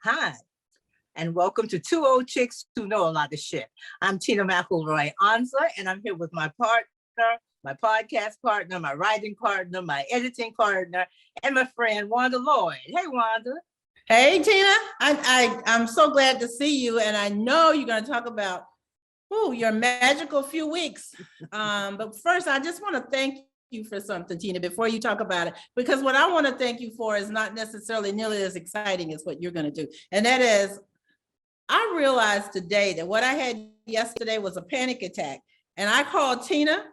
Hi, and welcome to Two Old Chicks Who Know a Lot of Shit. I'm Tina McElroy Onsler, and I'm here with my partner, my podcast partner, my writing partner, my editing partner, and my friend Wanda Lloyd. Hey, Wanda. Hey, Tina. I'm so glad to see you, and I know you're going to talk about your magical few weeks. But first, I just want to thank you for something, Tina, before you talk about it, because what I want to thank you for is not necessarily nearly as exciting as what you're going to do. And that is, I realized today that what I had yesterday was a panic attack. And I called Tina.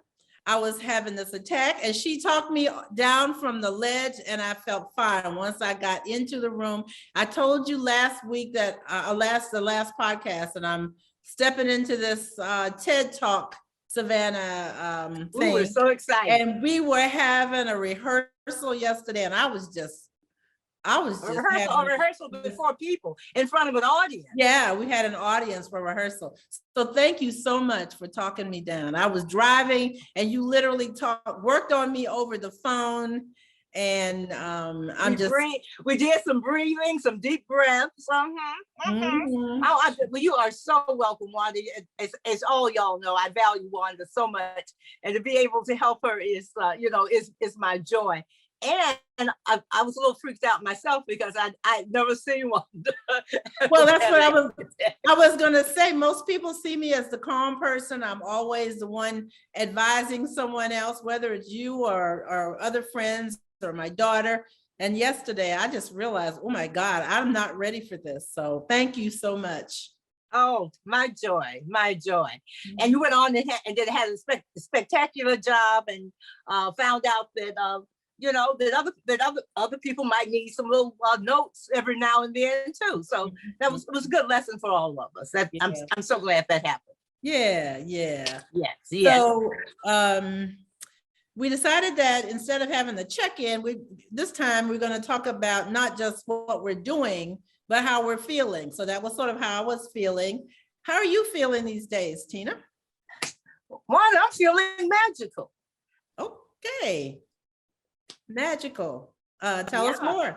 I was having this attack and she talked me down from the ledge and I felt fine once I got into the room. I told you last week that the last podcast, and I'm stepping into this TED Talk Savannah thing. We're so excited. And we were having a rehearsal yesterday and I was just a rehearsal before people in front of an audience. Yeah, we had an audience for rehearsal. So thank you so much for talking me down. I was driving and you literally worked on me over the phone. And we did some breathing, some deep breaths. Well, you are so welcome, Wanda. As all y'all know, I value Wanda so much, and to be able to help her is my joy. And I was a little freaked out myself because I'd never seen one. Well, that's what I was going to say. Most people see me as the calm person. I'm always the one advising someone else, whether it's you or other friends or my daughter. And yesterday I just realized, oh my God, I'm not ready for this. So thank you so much. Oh, my joy, my joy. Mm-hmm. And you went on and then had a spectacular job and found out that that other people might need some little notes every now and then too. So it was a good lesson for all of us. I'm so glad that happened. Yeah. Yes. So we decided that instead of having the check-in, this time we're going to talk about not just what we're doing, but how we're feeling. So that was sort of how I was feeling. How are you feeling these days, Tina? Well, I'm feeling magical. Okay. Magical. Tell us more.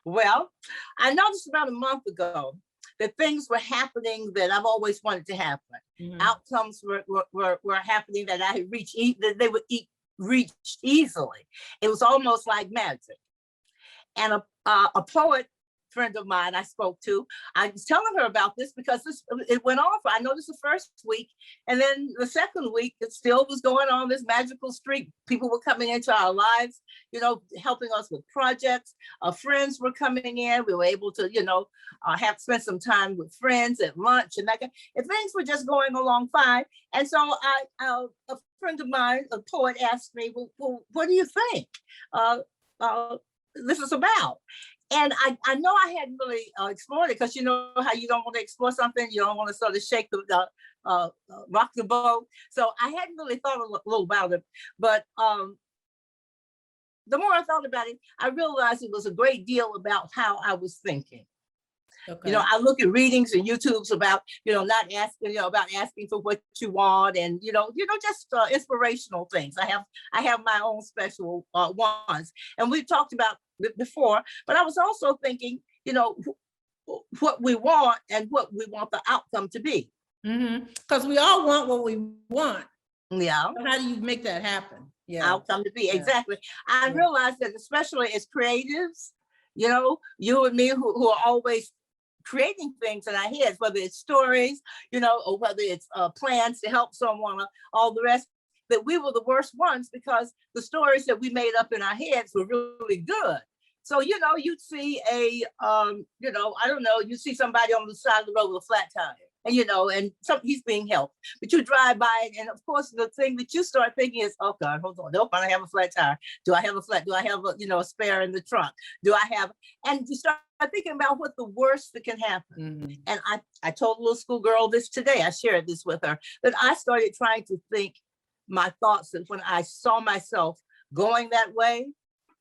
Well, I noticed about a month ago that things were happening that I've always wanted to happen. Mm-hmm. Outcomes were happening that I had reached, that they would reach easily. It was almost like magic. And a poet friend of mine I spoke to, I was telling her about this because it went on for, I noticed the first week, and then the second week it still was going on, this magical streak. People were coming into our lives, helping us with projects. Friends were coming in. We were able to, have spent some time with friends at lunch and that. And things were just going along fine. And so a friend of mine, a poet, asked me, well, what do you think this is about? And I know I hadn't really explored it, because you know how you don't want to explore something, you don't want to sort of shake rock the boat. So I hadn't really thought a little about it, but the more I thought about it, I realized it was a great deal about how I was thinking. Okay. I look at readings and YouTubes about, not asking, about asking for what you want, and just inspirational things. I have my own special ones, and we've talked about before. But I was also thinking, what we want and what we want the outcome to be. Because we all want what we want. Yeah. So how do you make that happen? Yeah. Outcome to be. Yeah. Exactly. I realized that, especially as creatives, you and me who are always creating things in our heads, whether it's stories, or whether it's plans to help someone, all the rest, that we were the worst ones because the stories that we made up in our heads were really good. So, you'd see you see somebody on the side of the road with a flat tire, and he's being helped, but you drive by it, and of course the thing that you start thinking is, oh God, hold on, nope, I don't have a flat tire. Do I have a spare in the trunk? And you start thinking about what the worst that can happen. Mm-hmm. And I told a little schoolgirl this today, I shared this with her, that I started trying to think my thoughts, that when I saw myself going that way,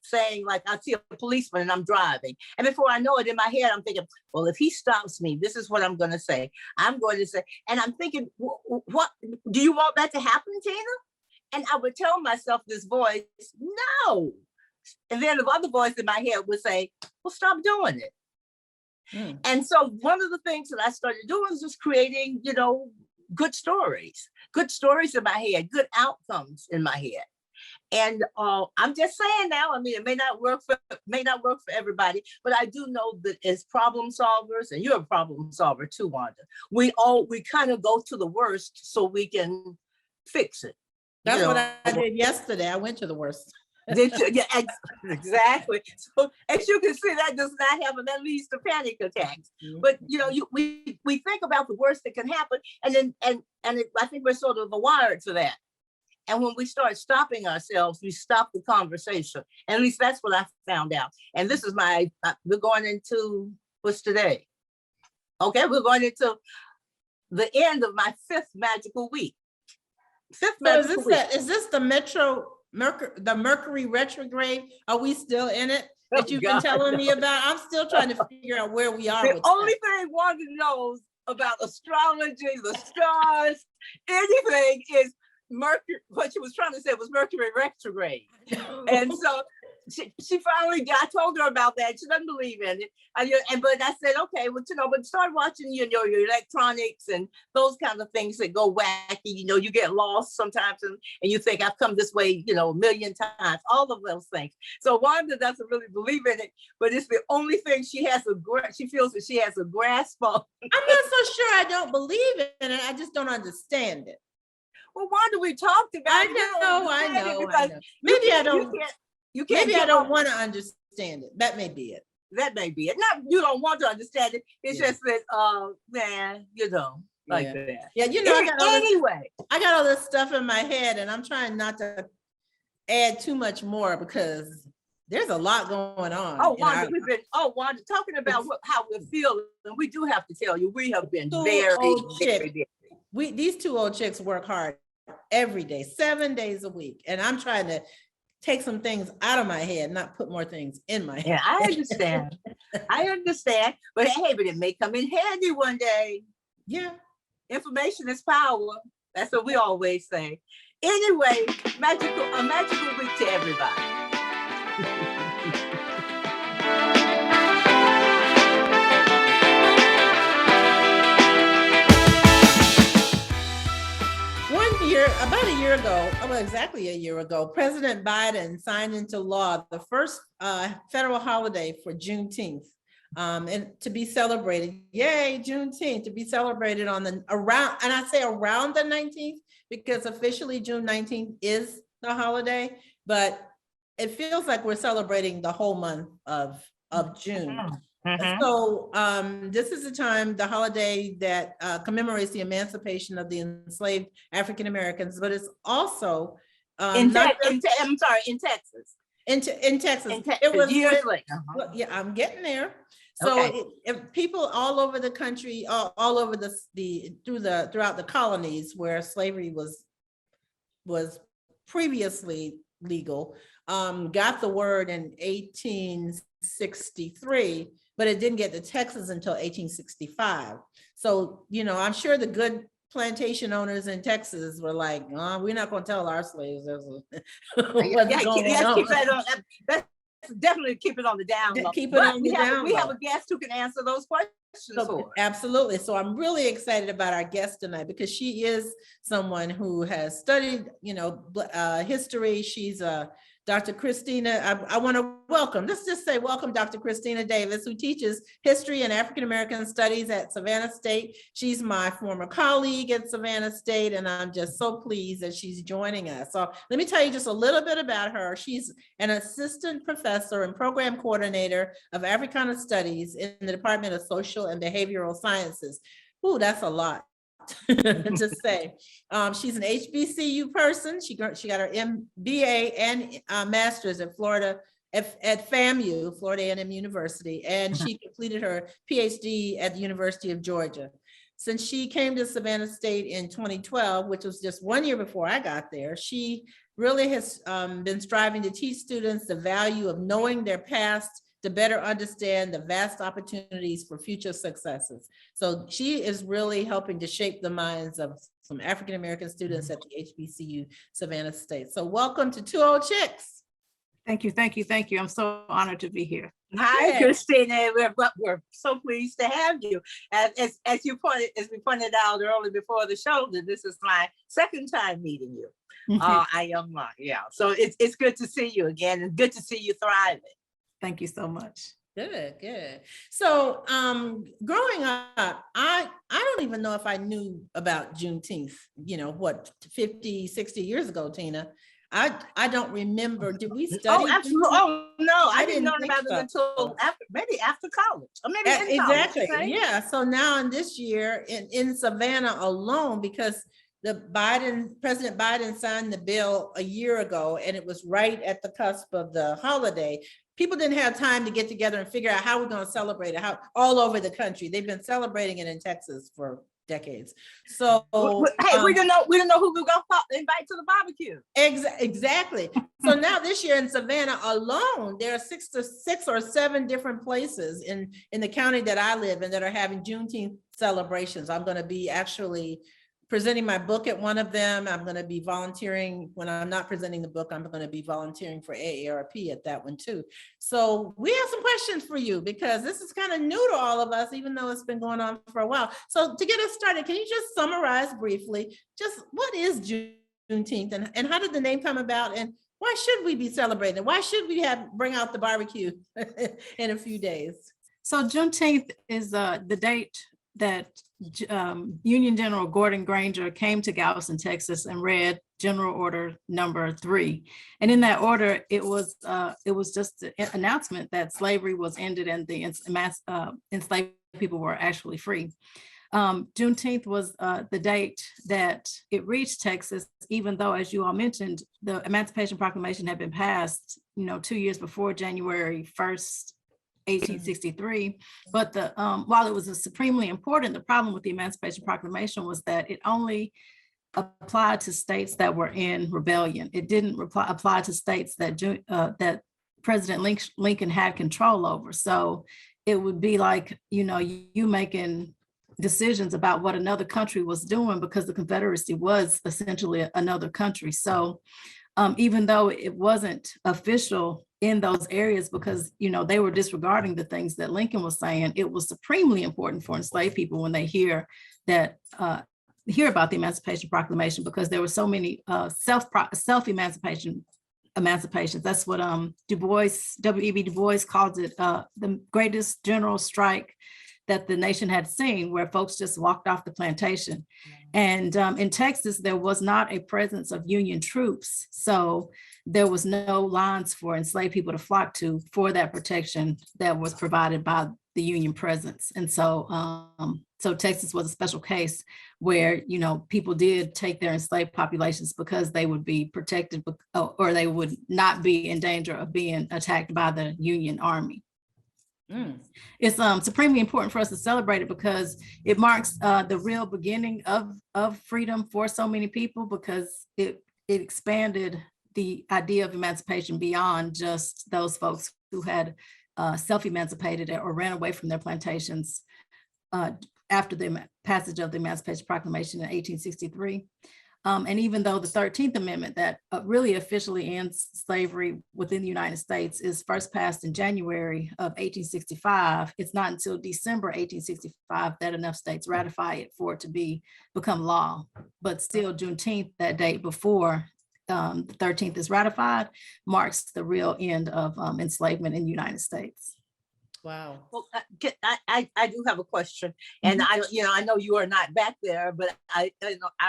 saying, like, I see a policeman and I'm driving, and before I know it, in my head I'm thinking, well, if he stops me, this is what I'm going to say. I'm going to say, and I'm thinking, what do you want that to happen, Tina? And I would tell myself, this voice, no. And then the other voice in my head would say, well, stop doing it. And so one of the things that I started doing was just creating, good stories in my head, good outcomes in my head. And I'm just saying now, I mean, it may not work for everybody, but I do know that as problem solvers, and you're a problem solver too, Wanda, we kind of go to the worst so we can fix it. That's what I did yesterday. I went to the worst. Yeah, exactly. So as you can see, that does not happen. That leads to panic attacks. But we think about the worst that can happen, and I think we're sort of wired for that. And when we start stopping ourselves, we stop the conversation. At least that's what I found out. And this is we're going into, what's today? Okay, we're going into the end of my 5th magical week. Is this the Mercury retrograde? Are we still in it? That you've been telling me about? I'm still trying to figure out where we are. The only thing Wanda knows about astrology, the stars, anything is Mercury. What she was trying to say was Mercury retrograde. And so she finally I told her about that. She doesn't believe in it. But I said, okay, well, but start watching your electronics and those kinds of things that go wacky. You get lost sometimes and you think I've come this way, a million times, all of those things. So Wanda doesn't really believe in it, but it's the only thing she feels that she has a grasp on. I'm not so sure I don't believe in it. I just don't understand it. Well, Wanda, we talked about it. I know. Maybe I don't. Maybe I don't want to understand it. That may be it. That may be it. Not you don't want to understand it. It's just that, that. Yeah, I got all this stuff in my head, and I'm trying not to add too much more because there's a lot going on. Wanda, talking about how we're feeling, we do have to tell you, we have been very busy. These 2 old chicks work hard every day, 7 days a week, and I'm trying to take some things out of my head, not put more things in my head. Yeah, I understand. But it may come in handy one day. Yeah. Information is power. That's what we always say. Anyway, a magical week to everybody. Exactly a year ago, President Biden signed into law the first federal holiday for Juneteenth, and to be celebrated. Yay, Juneteenth, to be celebrated around the 19th, because officially June 19th is the holiday, but it feels like we're celebrating the whole month of June. So this is the holiday that commemorates the emancipation of the enslaved African Americans, but it's also in Texas. In Texas. It was years later. Yeah, I'm getting there. So people all over the country, all over throughout the colonies where slavery was previously legal, got the word in 1863. But it didn't get to Texas until 1865. So, I'm sure the good plantation owners in Texas were like, we're not going to tell our slaves what's going on. That's definitely keep it on the down low. We have a guest who can answer those questions for us. Absolutely. So I'm really excited about our guest tonight because she is someone who has studied, history. She's Dr. Christina, I want to let's just say welcome Dr. Christina Davis, who teaches history and African-American studies at Savannah State. She's my former colleague at Savannah State, and I'm just so pleased that she's joining us. So let me tell you just a little bit about her. She's an assistant professor and program coordinator of Africana Studies in the Department of Social and Behavioral Sciences. Ooh, that's a lot to say. She's an HBCU person. She got her MBA and master's at Florida at FAMU, Florida A&M University, and she completed her PhD at the University of Georgia. Since she came to Savannah State in 2012, which was just 1 year before I got there, she really has been striving to teach students the value of knowing their past to better understand the vast opportunities for future successes. So she is really helping to shape the minds of some African-American students at the HBCU Savannah State. So welcome to 2 Old Chicks. Thank you. I'm so honored to be here. Hi, Yeah. Christina. We're so pleased to have you. As we pointed out early before the show, that this is my second time meeting you. I am yeah. So it's good to see you again, and good to see you thriving. Thank you so much. Good. So growing up, I don't even know if I knew about Juneteenth, what, 50, 60 years ago, Tina. I don't remember. Did we study? Oh, absolutely. Oh, no, I didn't didn't learn think about it so. until maybe after college, or maybe in college. Exactly. Right? Yeah. So now in this year in Savannah alone, because President Biden signed the bill a year ago, and it was right at the cusp of the holiday. People didn't have time to get together and figure out how we're going to celebrate it. How all over the country, they've been celebrating it in Texas for decades. So hey, we didn't know who we were going to invite to the barbecue. Exactly. So now this year in Savannah alone, there are six or seven different places in the county that I live in that are having Juneteenth celebrations. I'm going to be actually presenting my book at one of them. I'm going to be volunteering when I'm not presenting the book. I'm going to be volunteering for AARP at that one too. So we have some questions for you, because this is kind of new to all of us, even though it's been going on for a while. So to get us started, can you just summarize briefly, just what is Juneteenth, and how did the name come about, and why should we be celebrating? Why should we bring out the barbecue in a few days? So Juneteenth is the date that Union General Gordon Granger came to Galveston, Texas, and read General Order Number 3. And in that order, it was just an announcement that slavery was ended and the enslaved people were actually free. Juneteenth was the date that it reached Texas, even though, as you all mentioned, the Emancipation Proclamation had been passed, 2 years before January 1st, 1863. But while it was supremely important, the problem with the Emancipation Proclamation was that it only applied to states that were in rebellion. It didn't apply to states that President Lincoln had control over. So it would be like, you making decisions about what another country was doing, because the Confederacy was essentially another country. So even though it wasn't official in those areas, because they were disregarding the things that Lincoln was saying, it was supremely important for enslaved people when they hear about the Emancipation Proclamation, because there were so many self-emancipations. That's what W.E.B. Du Bois calls it, the greatest general strike that the nation had seen, where folks just walked off the plantation. And in Texas, there was not a presence of Union troops. So there was no lines for enslaved people to flock to for that protection that was provided by the Union presence. And so Texas was a special case where, people did take their enslaved populations because they would be protected, or they would not be in danger of being attacked by the Union Army. It's supremely important for us to celebrate it, because it marks the real beginning of freedom for so many people, because it expanded the idea of emancipation beyond just those folks who had self-emancipated or ran away from their plantations after the passage of the Emancipation Proclamation in 1863. And even though the 13th Amendment that really officially ends slavery within the United States is first passed in January of 1865, it's not until December 1865 that enough states ratify it for it to become law. But still, Juneteenth, that date before the 13th is ratified, marks the real end of enslavement in the United States. Wow. Well, I do have a question, and I know you are not back there, but I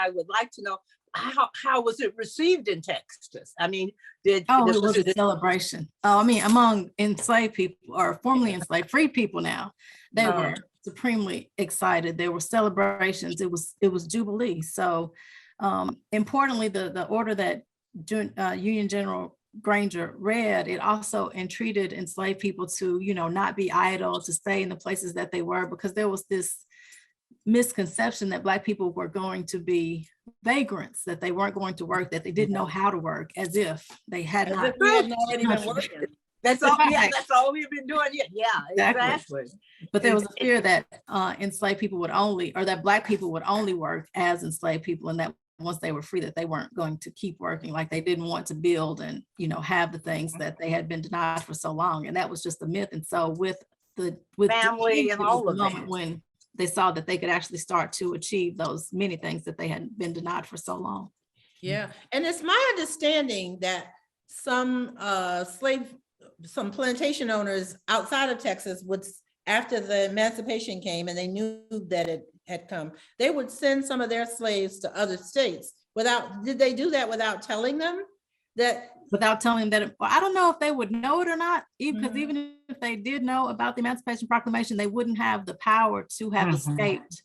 would like to know how was it received in Texas? I mean, it was a celebration. Among enslaved people, or formerly enslaved, free people now, they were supremely excited. There were celebrations. It was Jubilee. So importantly, the order that Union General Granger read, it also entreated enslaved people to, not be idle, to stay in the places that they were, because there was this misconception that Black people were going to be vagrants, that they weren't going to work, that they didn't know how to work, as if they had not already been working. That's all. Yeah, that's all we've been doing. Yeah, exactly. But there was a fear that enslaved people would only, or that Black people would only work as enslaved people, and that once they were free, that they weren't going to keep working, like they didn't want to build and, have the things that they had been denied for so long. And that was just a myth. And so with family and all of the that, moment when they saw that they could actually start to achieve those many things that they had been denied for so long. Yeah, and it's my understanding that some plantation owners outside of Texas would, after the emancipation came and they knew that it had come, they would send some of their slaves to other states did they do that without telling them that? Without telling them that, well, I don't know if they would know it or not, because even if they did know about the Emancipation Proclamation, they wouldn't have the power to have escaped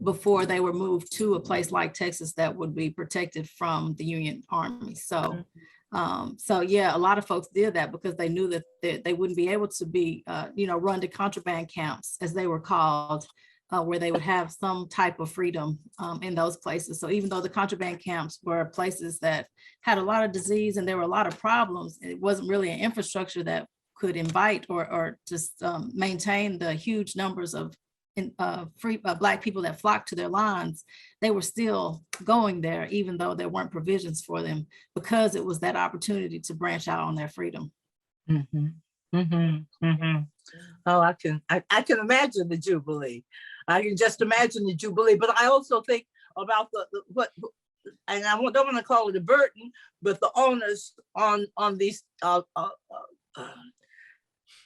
before they were moved to a place like Texas that would be protected from the Union Army. So, yeah, a lot of folks did that because they knew that they wouldn't be able to be, run to contraband camps, as they were called, where they would have some type of freedom in those places. So even though the contraband camps were places that had a lot of disease and there were a lot of problems, it wasn't really an infrastructure that could invite or just maintain the huge numbers of free Black people that flocked to their lines. They were still going there, even though there weren't provisions for them, because it was that opportunity to branch out on their freedom. Oh, I can imagine the Jubilee. I can just imagine the Jubilee, but I also think about what, and I don't want to call it a burden, but the onus on these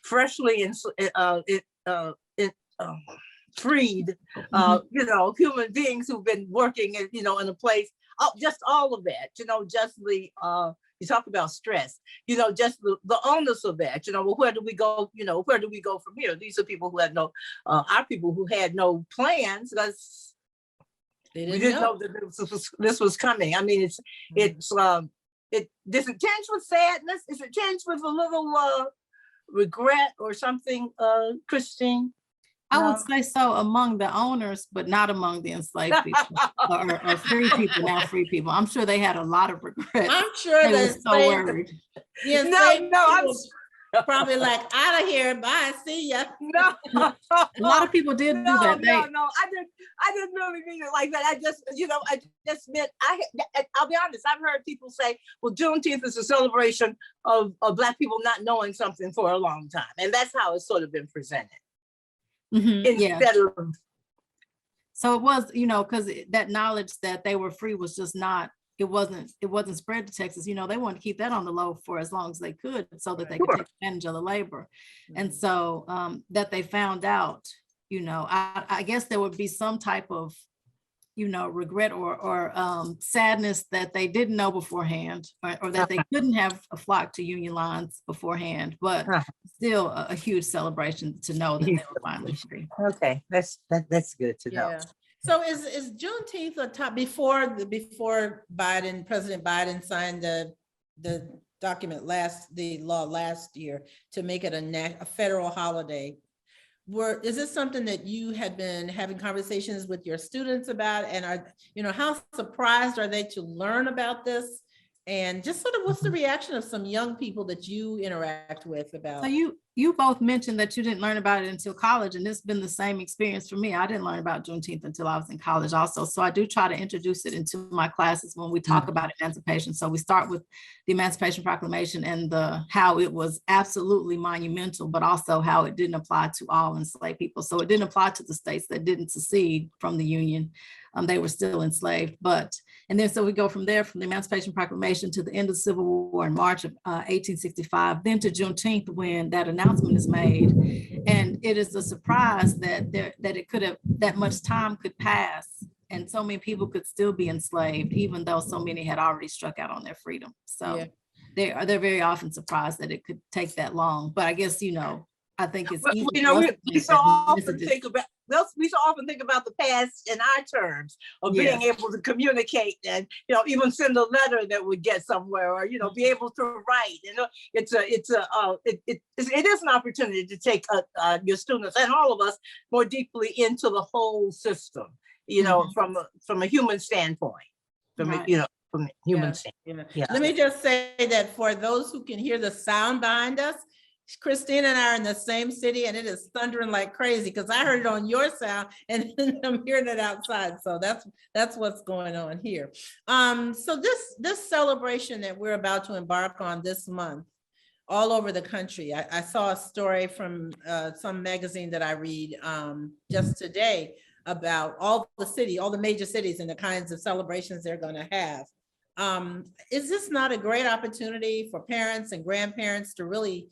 freshly freed, human beings who've been working, in a place. Just all of that, just the. You talk about stress, just the onus of that, well, where do we go? Where do we go from here? These are people who had our people who had no plans, because we didn't know that this was coming. I mean, it does it change with sadness? Is it change with a little regret or something, Christine? I would say so among the owners, but not among the enslaved people or free people, now free people. I'm sure they had a lot of regret. I'm sure they were so worried. I'm probably like, out of here, bye, see ya. No, a lot of people did do that. I didn't really mean it like that. I just meant I'll be honest. I've heard people say, well, Juneteenth is a celebration of Black people not knowing something for a long time, and that's how it's sort of been presented. Instead of, so it was, because that knowledge that they were free was just not, it wasn't spread to Texas. They wanted to keep that on the low for as long as they could, so that they could take advantage of the labor. And so that they found out, I guess there would be some type of, regret or sadness that they didn't know beforehand, or that they couldn't have flocked to Union lines beforehand, but still a huge celebration to know that they were finally free. Okay, that's good to know. So is Juneteenth a top before President Biden signed the document the law last year to make it a federal holiday? Is this something that you had been having conversations with your students about, and how surprised are they to learn about this? And just sort of what's the reaction of some young people that you interact with about? So you both mentioned that you didn't learn about it until college, and it's been the same experience for me. I didn't learn about Juneteenth until I was in college also. So I do try to introduce it into my classes when we talk about emancipation. So we start with the Emancipation Proclamation and how it was absolutely monumental, but also how it didn't apply to all enslaved people. So it didn't apply to the states that didn't secede from the Union. They were still enslaved, and then so we go from there, from the Emancipation Proclamation to the end of the Civil War in March of 1865, then to Juneteenth, when that announcement is made. And it is a surprise that that much time could pass and so many people could still be enslaved, even though so many had already struck out on their freedom. So they're very often surprised that it could take that long. But I guess, I think it's easy. We so often think about the past in our terms of being able to communicate and even send a letter that would get somewhere, or be able to write. It is an opportunity to take your students and all of us more deeply into the whole system. From a human standpoint. From a human standpoint. Let me just say that for those who can hear the sound behind us, Christina and I are in the same city, and it is thundering like crazy because I heard it on your sound and I'm hearing it outside. So that's what's going on here. So this celebration that we're about to embark on this month, all over the country. I saw a story from some magazine that I read just today about all the major cities and the kinds of celebrations they're going to have. Is this not a great opportunity for parents and grandparents to really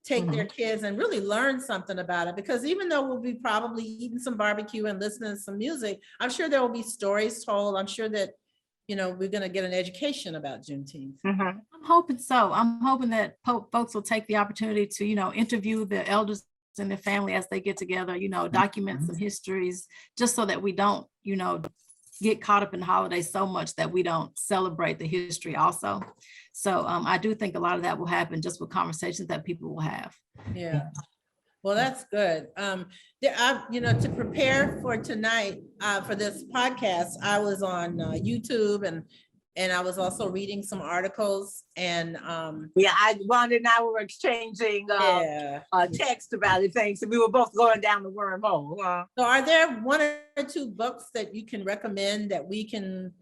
take their kids and really learn something about it? Because even though we'll be probably eating some barbecue and listening to some music, I'm sure there will be stories told. I'm sure that, we're going to get an education about Juneteenth. I'm hoping so. I'm hoping that folks will take the opportunity to, interview the elders and their family as they get together, document some histories, just so that we don't, get caught up in the holidays so much that we don't celebrate the history also. So I do think a lot of that will happen just with conversations that people will have. Yeah. Well, that's good. To prepare for tonight, for this podcast, I was on YouTube and I was also reading some articles and Wanda and I were exchanging text about it, things, and we were both going down the wormhole. So are there one or two books that you can recommend that we can,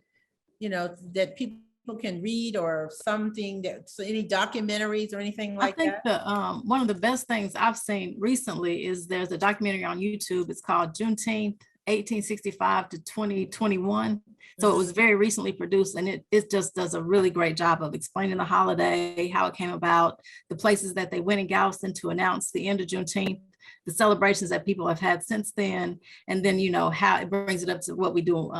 that people can read, or something any documentaries or anything like that? I think one of the best things I've seen recently is there's a documentary on YouTube. It's called Juneteenth, 1865 to 2021. So it was very recently produced, and it just does a really great job of explaining the holiday, how it came about, the places that they went in Galveston to announce the end of Juneteenth, the celebrations that people have had since then, and then how it brings it up to what we do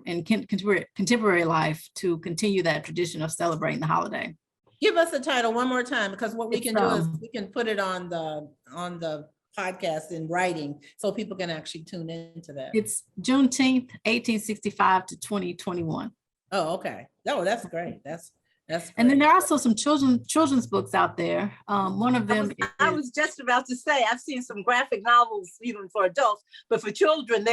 in contemporary life to continue that tradition of celebrating the holiday. Give us the title one more time, because what we can do is we can put it on the podcast in writing so people can actually tune into that. It's Juneteenth, 1865 to 2021. Oh, okay. Oh, that's great. That's great. And then there are also some children's books out there. One of them I was just about to say, I've seen some graphic novels even for adults, but for children,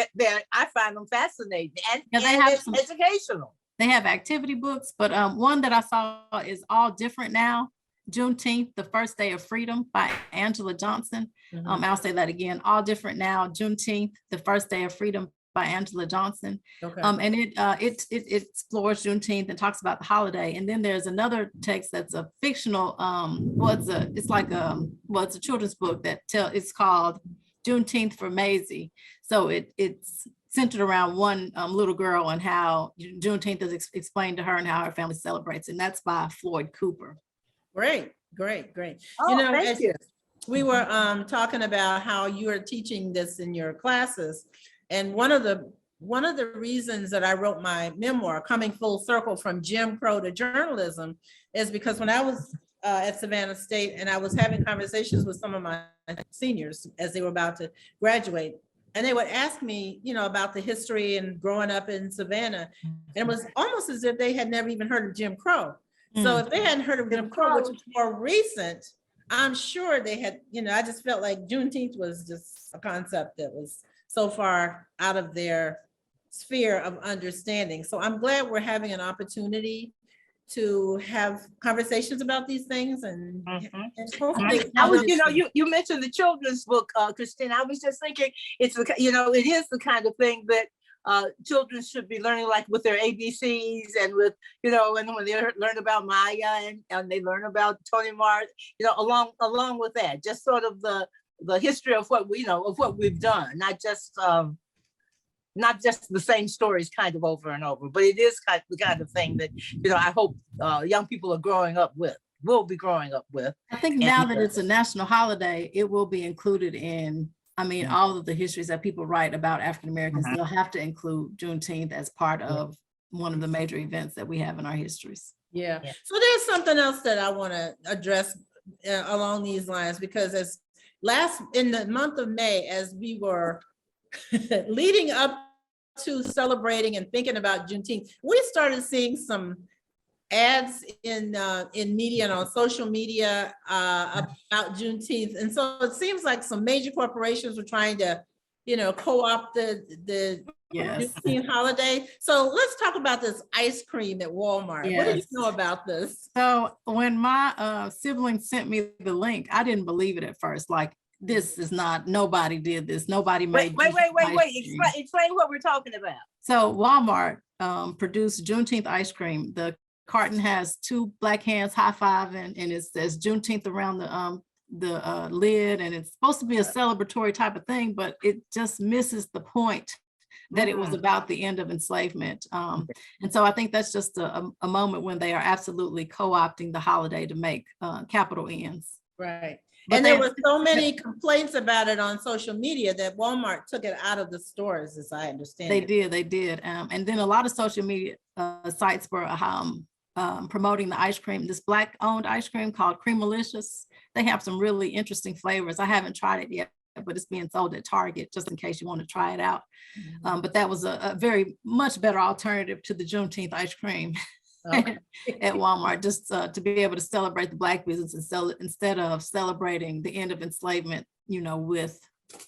I find them fascinating and they have some educational. They have activity books, but one that I saw is All Different Now, Juneteenth, the First Day of Freedom by Angela Johnson. I'll say that again, All Different Now, Juneteenth, the First Day of Freedom by Angela Johnson. Okay. And it explores Juneteenth and talks about the holiday. And then there's another text that's a fictional, it's a children's book it's called Juneteenth for Maisie. So it's centered around one little girl and how Juneteenth is explained to her and how her family celebrates. And that's by Floyd Cooper. Great. Oh, thank you. We were talking about how you are teaching this in your classes. And one of the reasons that I wrote my memoir, Coming Full Circle from Jim Crow to Journalism, is because when I was at Savannah State and I was having conversations with some of my seniors as they were about to graduate, and they would ask me, about the history and growing up in Savannah. And it was almost as if they had never even heard of Jim Crow. So if they hadn't heard of Jim Crow, which was more recent, I'm sure they had, I just felt like Juneteenth was just a concept that was so far out of their sphere of understanding. So I'm glad we're having an opportunity to have conversations about these things, and hopefully you mentioned the children's book, Christina. I was just thinking it is the kind of thing that children should be learning, like with their ABCs and with, and when they learn about Maya and they learn about Tony Mart, along with that, just sort of the history of what we've done, not just the same stories kind of over and over, but it is the kind of thing that, I hope young people will be growing up with. I think now that it's a national holiday, it will be included in, all of the histories that people write about African Americans. They'll have to include Juneteenth as part of one of the major events that we have in our histories. Yeah. So there's something else that I want to address along these lines, because in the month of May, as we were leading up to celebrating and thinking about Juneteenth, we started seeing some ads in media and on social media about Juneteenth. And so it seems like some major corporations were trying to co-opt the Yes. Juneteenth holiday. So let's talk about this ice cream at Walmart. What do you Yes. know about this? So when my sibling sent me the link, I didn't believe it at first. Like, this is not, nobody did this. Nobody made. Wait. Juneteenth ice cream. Explain what we're talking about. So Walmart produced Juneteenth ice cream. The carton has two black hands high-fiving, and it says Juneteenth around the lid, and it's supposed to be a celebratory type of thing, but it just misses the point that it was about the end of enslavement. And so I think that's just a moment when they are absolutely co-opting the holiday to make capital ends. Right. But And there were so many complaints about it on social media that Walmart took it out of the stores, as I understand They it. did. And then a lot of social media sites were promoting the ice cream, this Black-owned ice cream called Creamalicious. They have some really interesting flavors. I haven't tried it yet, but it's being sold at Target, just in case you want to try it out. But that was a very much better alternative to the Juneteenth ice cream. Okay. At Walmart, just to be able to celebrate the Black business instead of celebrating the end of enslavement, with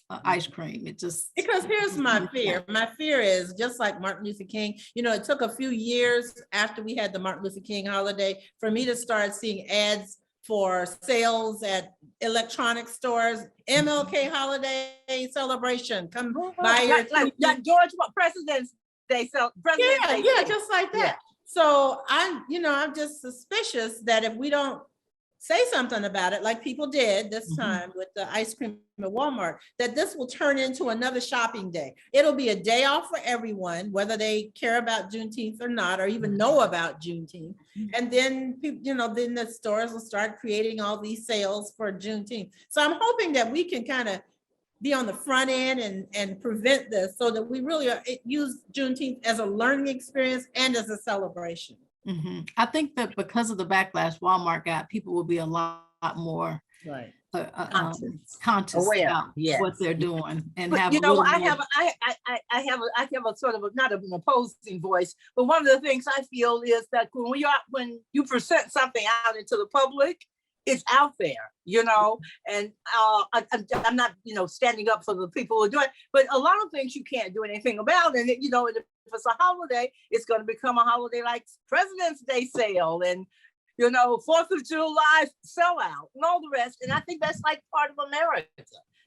ice cream. It just, because here's my fear. My fear is just like Martin Luther King. It took a few years after we had the Martin Luther King holiday for me to start seeing ads for sales at electronic stores. MLK holiday celebration. Come buy your like George President's Day. Yeah, just like that. Yeah. So I'm just suspicious that if we don't say something about it, like people did this time with the ice cream at Walmart, that this will turn into another shopping day. It'll be a day off for everyone, whether they care about Juneteenth or not, or even know about Juneteenth. And then people, then the stores will start creating all these sales for Juneteenth. So I'm hoping that we can kind of be on the front end and prevent this, so that we really use Juneteenth as a learning experience and as a celebration. I think that because of the backlash Walmart got, people will be a lot more conscious aware about what they're doing, and but, have. I have a sort of not an opposing voice, but one of the things I feel is that when you present something out into the public, it's out there, and I'm not, standing up for the people who are doing it, but a lot of things you can't do anything about. And, if it's a holiday, it's going to become a holiday like President's Day sale and, 4th of July sellout and all the rest. And I think that's like part of America.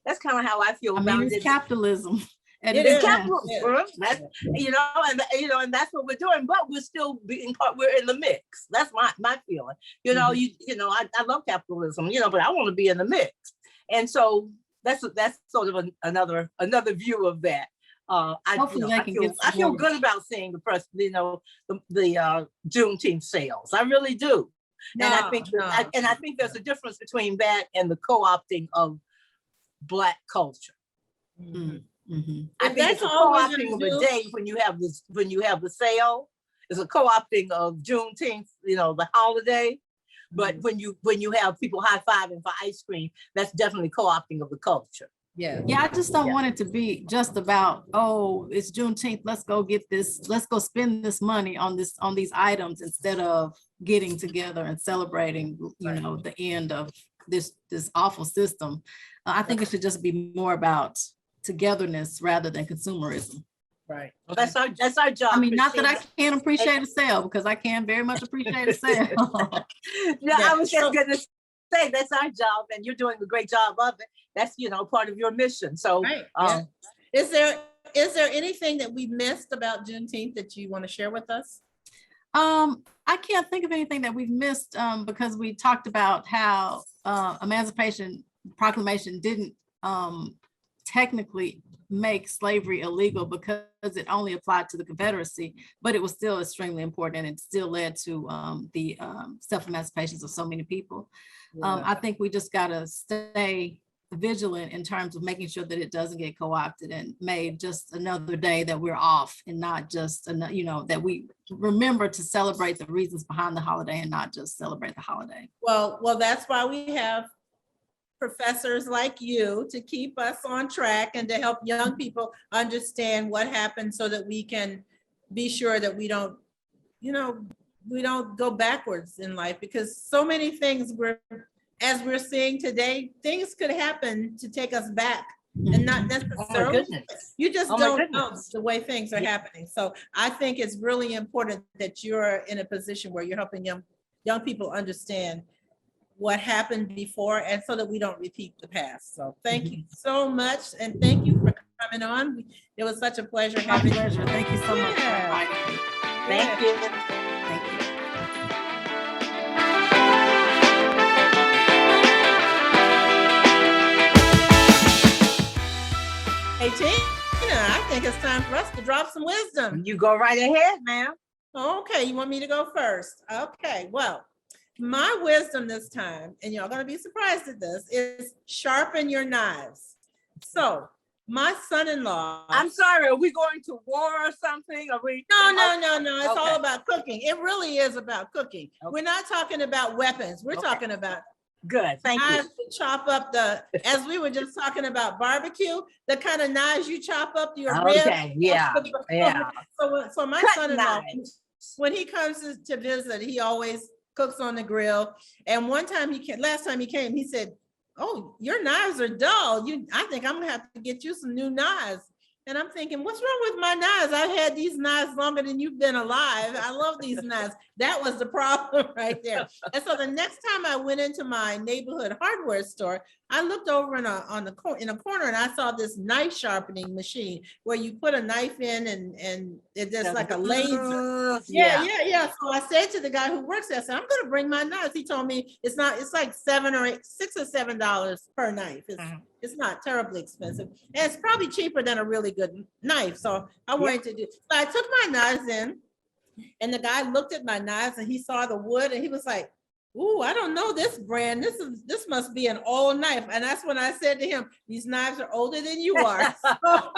That's kind of how I feel about it. It's capitalism. And it is capitalism. That's, and that's what we're doing, but we're still we're in the mix. That's my feeling. I love capitalism, but I want to be in the mix. And so that's sort of another view of that. I feel good about seeing the Juneteenth sales. I really do. And I think there's a difference between that and the co-opting of Black culture. I think it's a co-opting of a day when you have the sale. It's a co-opting of Juneteenth, the holiday. But when you have people high-fiving for ice cream, that's definitely co-opting of the culture. Yeah, I just don't want it to be just about, it's Juneteenth, let's go get this, let's go spend this money on these items, instead of getting together and celebrating, the end of this awful system. I think it should just be more about togetherness rather than consumerism. Right. Well, that's our job. I mean, not that I can't appreciate a sale, because I can very much appreciate a sale. I was just going to say that's our job, and you're doing a great job of it. That's part of your mission. So, right. Is there anything that we missed about Juneteenth that you want to share with us? I can't think of anything that we've missed, because we talked about how Emancipation Proclamation didn't technically make slavery illegal, because it only applied to the Confederacy, but it was still extremely important, and it still led to the self-emancipations of so many people. I think we just got to stay vigilant in terms of making sure that it doesn't get co-opted and made just another day that we're off, and not just, that we remember to celebrate the reasons behind the holiday and not just celebrate the holiday. Well, that's why we have professors like you to keep us on track and to help young people understand what happened, so that we can be sure that we don't go backwards in life, because so many things as we're seeing today, things could happen to take us back and not Oh my necessarily, goodness. you just Oh my don't know goodness. the way things are Yeah. happening. So I think it's really important that you're in a position where you're helping young people understand what happened before, and so that we don't repeat the past. So thank you so much, and thank you for coming on. It was such a pleasure My having you. pleasure. Thank you so much for Yeah. inviting me. Thank you. Thank you. Hey, Tina, I think it's time for us to drop some wisdom. You go right ahead, ma'am. Okay, you want me to go first? Okay, well, my wisdom this time, and y'all gonna be surprised at this, is sharpen your knives. So my son-in-law. I'm sorry, are we going to war or something? Are we? No. It's Okay. all about cooking. It really is about cooking. Okay. We're not talking about weapons. We're Okay. talking about Good, thank you. knives to chop up as we were just talking about barbecue, the kind of knives you chop up your ribs. Okay, yeah. So my Cut son-in-law, knives. when he comes to visit, he always cooks on the grill. And last time he came, he said, "Oh, your knives are dull. I think I'm gonna have to get you some new knives." And I'm thinking, what's wrong with my knives? I've had these knives longer than you've been alive. I love these knives. That was the problem right there. And so the next time I went into my neighborhood hardware store, I looked over in a corner and I saw this knife sharpening machine where you put a knife in and it's just like a laser. Yeah. So I said to the guy who works there, I said, I'm going to bring my knives. He told me it's like $6 or $7 per knife. It's not terribly expensive. And it's probably cheaper than a really good knife. So I wanted to do, so I took my knives in and the guy looked at my knives and he saw the wood and he was like, "Ooh, I don't know this brand. This must be an old knife." And that's when I said to him, "These knives are older than you are. So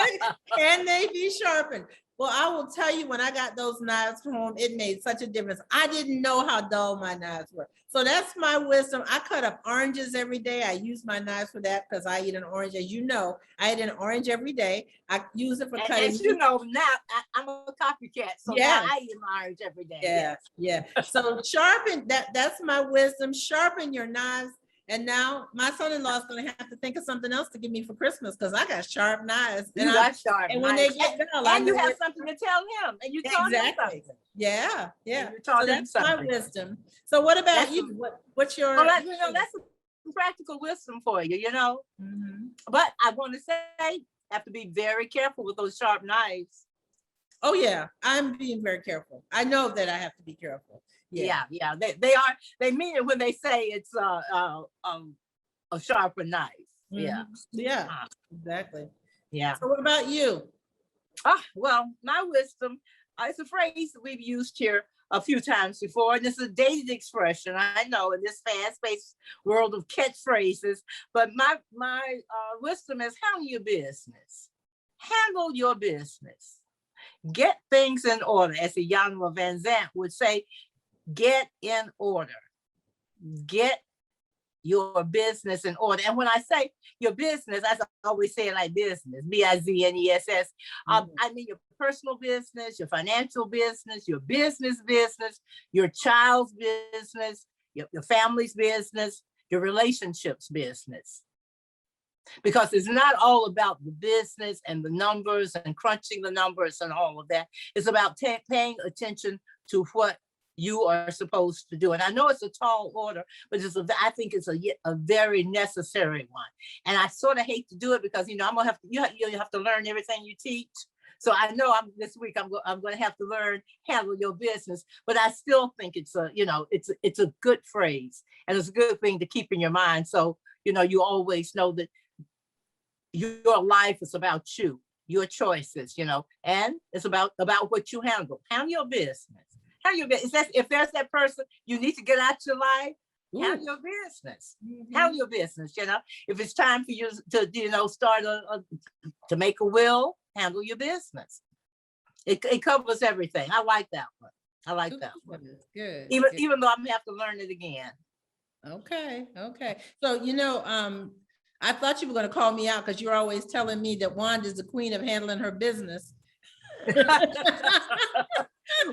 can they be sharpened?" Well, I will tell you, when I got those knives home, it made such a difference. I didn't know how dull my knives were. So that's my wisdom. I cut up oranges every day. I use my knives for that because I eat an orange. As you know, I eat an orange every day. I use it for cutting. As you know, now I'm a copycat, so now I eat an orange every day. Yeah. So sharpen, that's my wisdom. Sharpen your knives. And now my son-in-law is going to have to think of something else to give me for Christmas because I got sharp knives. You got sharp and when they get dull, and you have something to tell him, and you taught him something. Yeah. So that's my wisdom. So what about you? What's your? Well, that's a practical wisdom for you, But I want to say, have to be very careful with those sharp knives. Oh yeah, I'm being very careful. I know that I have to be careful. Yeah. They mean it when they say it's a sharper knife. Yeah, exactly. Yeah. So what about you? Well, my wisdom, it's a phrase that we've used here a few times before, and it's a dated expression. I know in this fast-paced world of catchphrases, but my wisdom is handle your business. Handle your business. Get things in order, as the Jan Van Zandt would say. Get in order. Get your business in order. And when I say your business, I always say it like business, business. I mean your personal business, your financial business, your business, your child's business, your family's business, your relationships business. Because it's not all about the business and the numbers and crunching the numbers and all of that. It's about paying attention to what you are supposed to do. And I know it's a tall order, but I think it's a very necessary one. And I sort of hate to do it because, I'm gonna have to, you have to learn everything you teach. So I know this week I'm going to have to learn handle your business, but I still think it's a good phrase and it's a good thing to keep in your mind. So, you always know that your life is about you, your choices, and it's about what you handle. Handle your business. If there's that person you need to get out your life, handle your business. Handle your business. If it's time for you to start to make a will, handle your business. It covers everything. I like that one. Good. Even though I'm gonna have to learn it again. Okay. So I thought you were going to call me out because you're always telling me that Wanda is the queen of handling her business.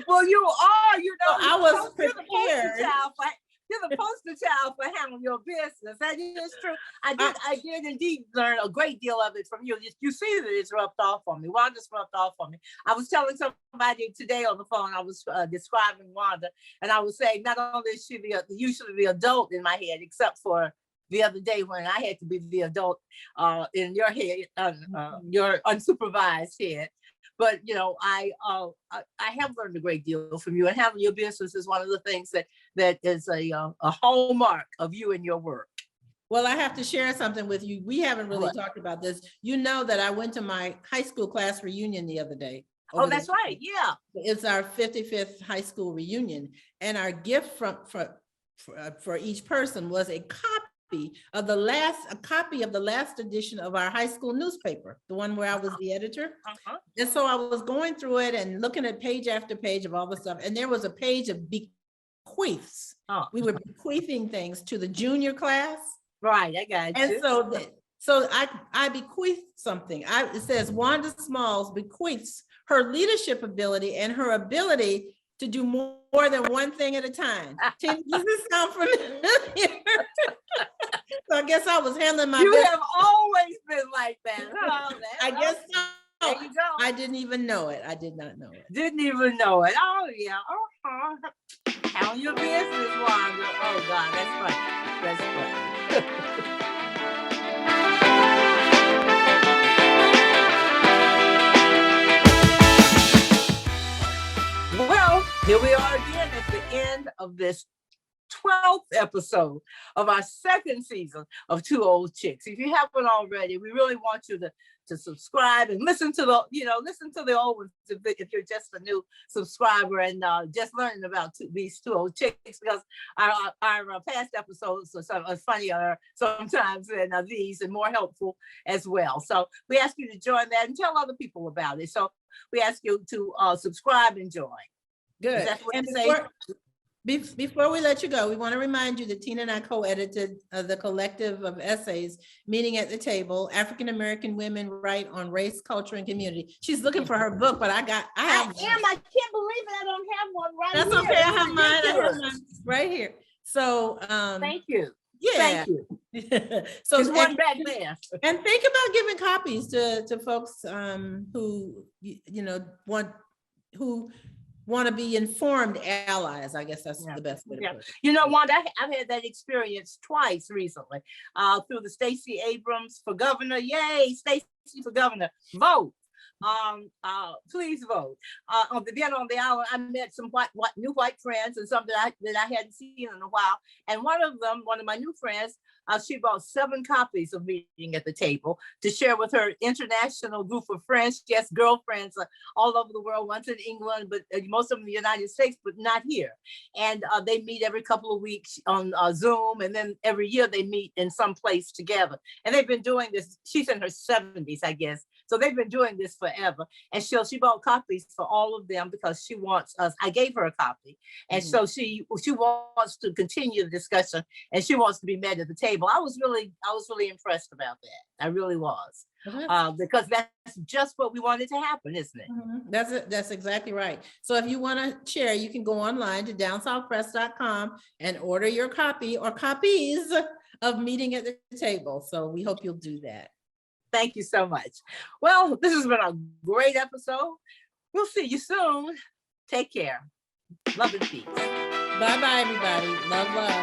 Well, you are, I was prepared. you're the poster child for handling your business. That is true. I did indeed learn a great deal of it from you. You see that it's rubbed off on me. Wanda's rubbed off on me. I was telling somebody today on the phone, I was describing Wanda, and I was saying not only is she usually the adult in my head, except for the other day when I had to be the adult in your head, your unsupervised head. But I have learned a great deal from you, and having your business is one of the things that is a hallmark of you and your work. Well, I have to share something with you. We haven't really talked about this. You know that I went to my high school class reunion the other day. Oh, that's right. Yeah. It's our 55th high school reunion. And our gift for each person was a copy of the last edition of our high school newspaper, the one where I was the editor. And so I was going through it and looking at page after page of all the stuff. And there was a page of bequeaths. We were bequeathing things to the junior class. Right, I got you. And so I bequeath something. It says Wanda Smalls bequeaths her leadership ability and her ability to do more than one thing at a time. Tina, does this sound familiar? So I guess I was handling my You business. have always been like that. Huh? I guess so. There you go. I didn't even know it. I did not know it. Didn't even know it. Oh, yeah. Handle your business, Wanda. Oh, God, that's funny. That's funny. Well, here we are again at the end of this 12th episode of our second season of Two Old Chicks. If you haven't already, we really want you to subscribe and listen to the old ones if you're just a new subscriber and just learning about these two old chicks, because our past episodes are funnier sometimes than these, and more helpful as well. So we ask you to join that and tell other people about it. So we ask you to subscribe and join. Good. And before we let you go, we want to remind you that Tina and I co-edited the collective of essays, Meeting at the Table, African American Women Write on Race, Culture, and Community. She's looking for her book, but I have I can't believe it. I don't have one right That's here. okay. I have mine right here. So thank you. Yeah. Thank you. So there's one back there. And think about giving copies to folks who want to be informed allies. I guess that's the best way to put it. Wanda, I've had that experience twice recently through the Stacey Abrams for governor. Yay, Stacey for governor. Vote. Please vote. Then on the island, I met some new white friends and some that I hadn't seen in a while. And one of my new friends, she bought 7 copies of Meeting at the Table to share with her international group of friends. She has girlfriends all over the world, once in England, but most of them in the United States, but not here. And they meet every couple of weeks on Zoom, and then every year they meet in some place together. And they've been doing this. She's in her 70s, I guess. So they've been doing this forever. And she bought copies for all of them because she wants us. I gave her a copy. And so she wants to continue the discussion, and she wants to be met at the table. I was really impressed about that. I really was. Because that's just what we wanted to happen, isn't it? That's exactly right. So if you want to share, you can go online to downsouthpress.com and order your copy or copies of Meeting at the Table. So we hope you'll do that. Thank you so much. Well, this has been a great episode. We'll see you soon. Take care. Love and peace. Bye-bye, everybody. Love.